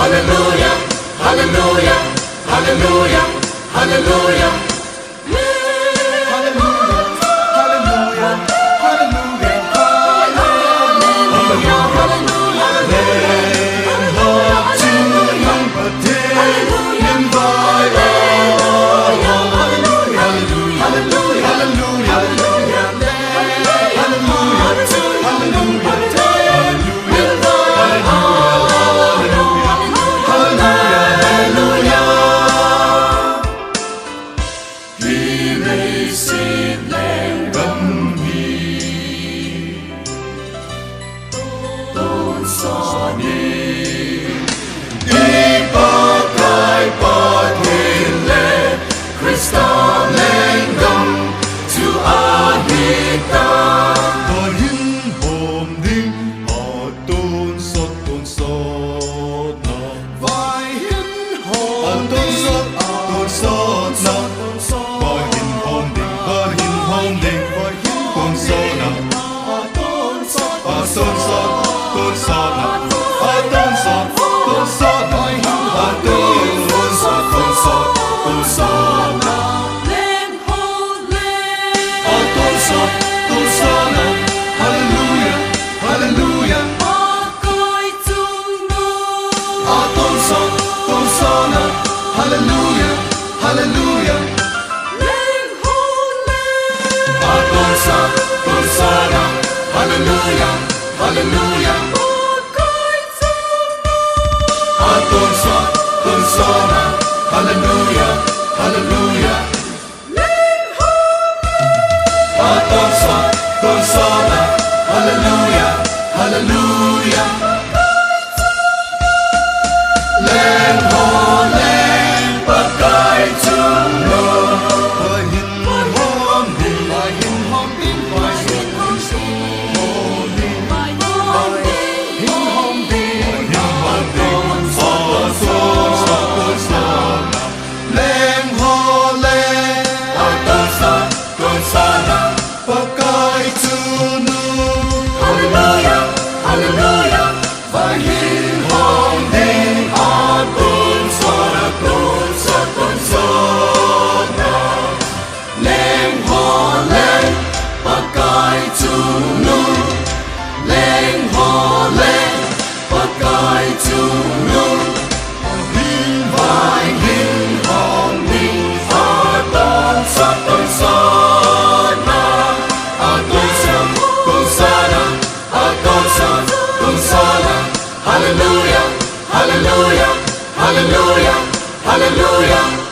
Hallelujah, hallelujah, hallelujah, hallelujah. Hallelujah, hallelujah. Hosanna, hallelujah, hallelujah. Hosanna, hallelujah, hallelujah. Hosanna, hallelujah, hallelujah. Lên hồn lên bậc cai chúng nó, và hình hồn đi, và hình hồn đi, và hình hồn đi, và hình hồn đi, lên hồn lên, Hosanna, bậc cai chúng nó. Hallelujah, hallelujah, và hình hồn đi. Hallelujah, hallelujah, hallelujah, hallelujah.